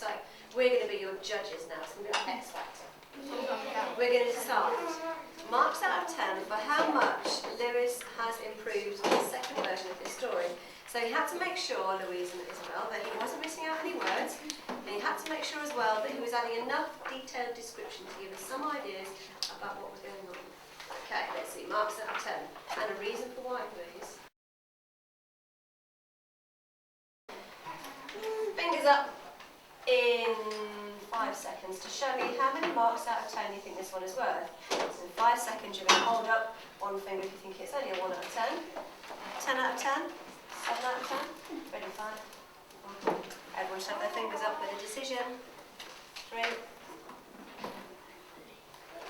So we're going to be your judges now. It's going to be like X Factor. We're going to decide marks out of 10 for how much Lewis has improved the second version of his story. So he had to make sure, Louise and Isabel, that he wasn't missing out any words, and he had to make sure as well that he was adding enough detailed description to give us some ideas about what was going on. Okay, let's see, marks out of 10. And a reason for why, please. Fingers up in 5 seconds to show me how many marks out of 10 you think this one is worth. So in 5 seconds you're going to hold up one finger if you think it's only a 1 out of 10. 10 out of 10? 7 out of 10? Ready, 5. Everyone should have their fingers up with a decision. 3.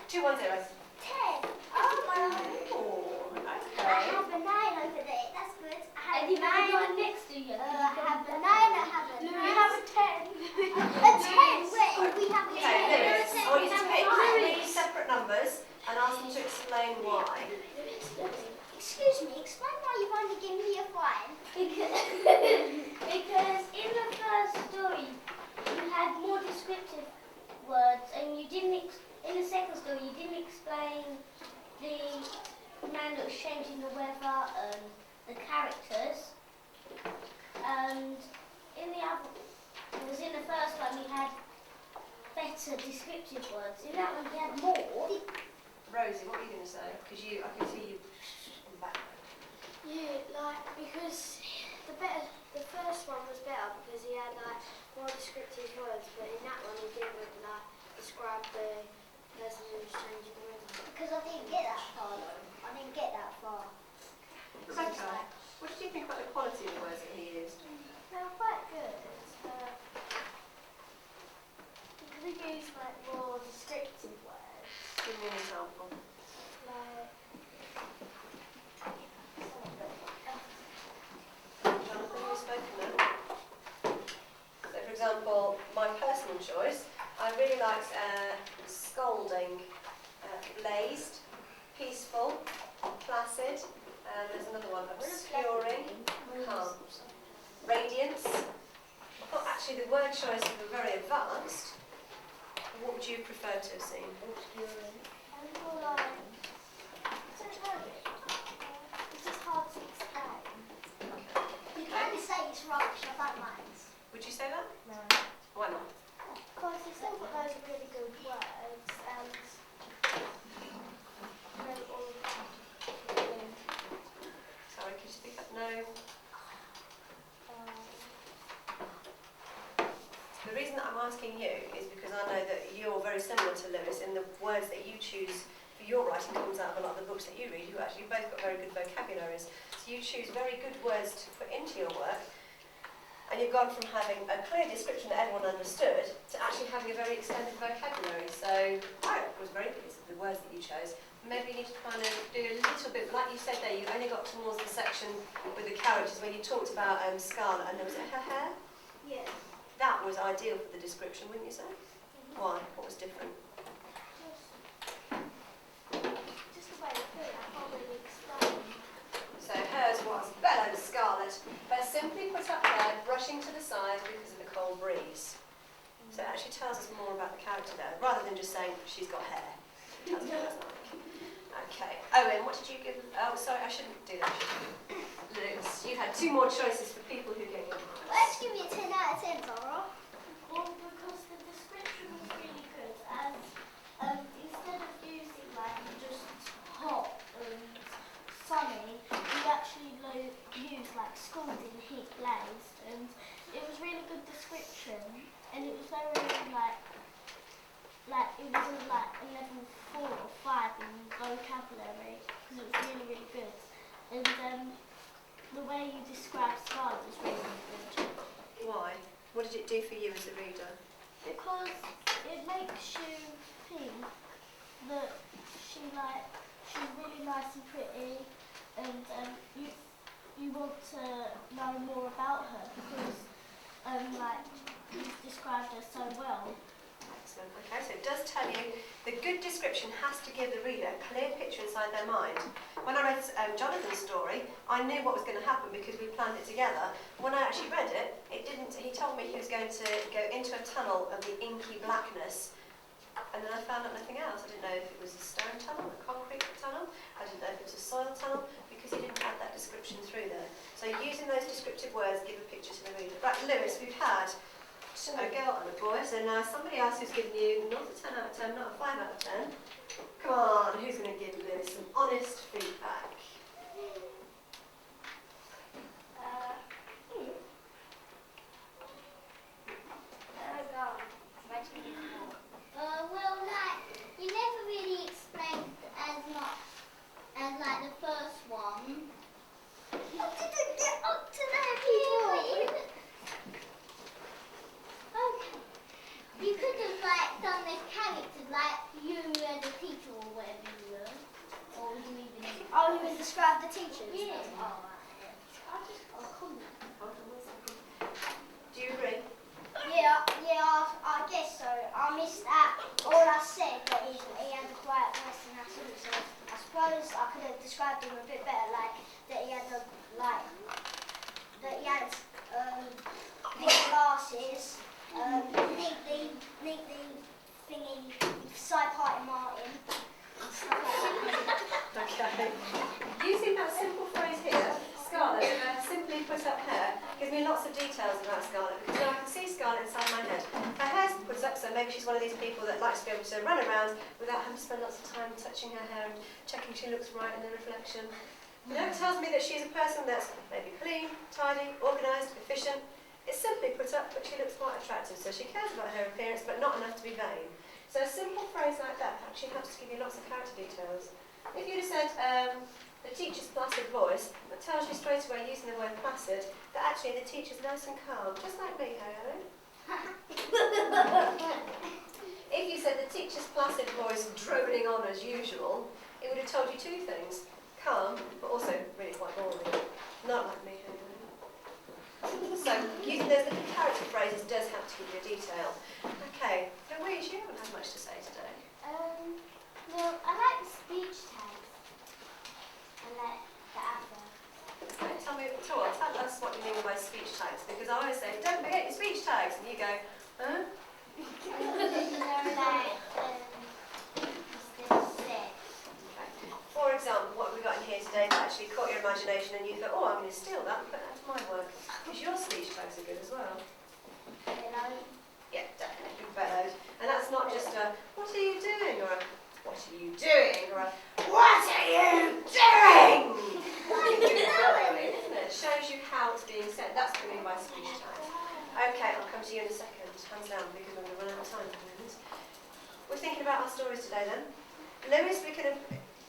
2, 1, 0. 10. Oh my God. Oh, okay. I have a 9 over there. That's good. I have And a 9 one next to you. I have a 9. I have a 9. You have a 10. A 10. Wait, we have a 10. Okay, Lewis, I want you to pick Louis. 3 separate numbers and ask them to explain why. Excuse me, explain why you've only given me a 5. Because in the first story you had more descriptive words, and you didn't. In the second story you didn't explain the man that was changing the weather and the characters. And in the other, in the first one we had better descriptive words. In that one we had more. Rosie, what are you going to say? Because I can see you in the background. Yeah, like, because the first one was better because he had like more descriptive words, but in that one he didn't like describe the person who was changing the weather. Because I didn't get that far though. I didn't get that far. Rebecca, what did you think about the quality of the words that he used? They were quite good, but he could have used like more descriptive words. Give me an example. Like, Jonathan, you've spoken then. So, for example, my personal choice, I really liked scolding, blazed, peaceful, placid, there's another one, obscuring, calm, radiance. I thought actually the word choices were very advanced. What would you prefer to have seen? Obscuring. I feel like, I don't know, it's just hard to explain. You can say it's rubbish, I don't mind. Would you say that? No. Why not? Because he's still got those really good words and all of that. Sorry, could you speak up? No. The reason that I'm asking you is because I know that you're very similar to Lewis in the words that you choose for your writing comes out of a lot of the books that you read. You actually both got very good vocabularies. So you choose very good words to put into your work, and you've gone from having a clear description that everyone understood to actually having a very extended vocabulary. So I was very pleased with the words that you chose. Maybe you need to kind of do a little bit, like you said there, you only got towards the section with the characters when you talked about Scarlett and there was her hair. Yeah. That was ideal for the description, wouldn't you say? Why? What was different? Just the way I put it, I can't really explain. So hers was bellowed scarlet, but simply put up there, brushing to the side because of the cold breeze. So it actually tells us more about the character there, rather than just saying she's got hair. It tells us what it's like. Okay. Owen, what did you give? Oh, sorry, I shouldn't do that. Lewis, you had 2 more choices for people who gave you marks. Let's give you a 10 out of 10, Tara. Well, because the description was really good, and instead of using like just hot and sunny, we actually used like scalding, heat, blazed, and it was really good description, and it was very like it was like a level 4 or 5 in vocabulary because it was really really good, and the way you describe Scarlett was really really good. Why? What did it do for you as a reader? Because it makes you think that she's really nice and pretty, and you want to know more about her because you described her so well. Excellent. Okay, so it does tell you the good description has to give the reader a clear picture inside their mind. When I read Jonathan's story, I knew what was going to happen because we planned it together. When I actually read it, it didn't. He told me he was going to go into a tunnel of the inky blackness, and then I found out nothing else. I didn't know if it was a stone tunnel, a concrete tunnel. I didn't know if it was a soil tunnel because he didn't add that description through there. So using those descriptive words give a picture to the reader. Right, Lewis, we've had a girl and a boy, so now somebody else who's given you not a 10 out of 10, not a 5 out of 10. Come on, who's going to give Lewis some honest feedback? Well, like, you never really explained as much as, like, the first one. You didn't get up to that point. Okay. You could have, like, done the characters, like, you and the teacher or whatever you were. Or you even... Oh, you would describe the teachers? Yeah. Oh, right, yeah. Hold on 1 second. Do you agree? Yeah, I guess so. I missed that. All I said that he had a quiet voice and that's all. So I suppose I could have described him a bit better, like that he had big glasses, neatly thingy, side party Martin, and stuff like that. Okay. Using that simple phrase here, Scarlett, simply put up hair, gives me lots of details about Scarlett because now I can see Scarlett inside my head. Her hair's put up, so maybe she's one of these people that likes to be able to run around without having to spend lots of time touching her hair and checking she looks right in the reflection. You know, it tells me that she's a person that's maybe clean, tidy, organised, efficient. It's simply put up, but she looks quite attractive, so she cares about her appearance, but not enough to be vain. So a simple phrase like that actually helps to give you lots of character details. If you'd have said the teacher's placid voice, that tells you straight away using the word placid that actually the teacher's nice and calm, just like me, Helen. If you said the teacher's placid voice droning on as usual, it would have told you two things. Calm, but also really quite boring. Not like me, Helen. So using those little character phrases does help to give you a detail. Okay, Louise, you haven't had much to say today. Well, I like the speech tags. I like the adverb. Okay, tell us what you mean by speech tags, because I always say, don't forget your speech tags, and you go, huh? For example, what have we got in here today that actually caught your imagination and you thought, oh, I'm going to steal that and put that to my work? Because your speech tags are good as well. Yeah, definitely bellowed. And that's not just a, what are you doing? Or a, what are you doing? Or a, what are you doing? Bellowing, isn't it? It shows you how it's being said. That's what I mean by speech tags. Okay, I'll come to you in a second. Hands down, because I'm going to run out of time for a minute. We're thinking about our stories today then. Lewis,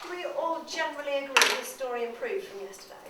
we all generally agree this story improved from yesterday?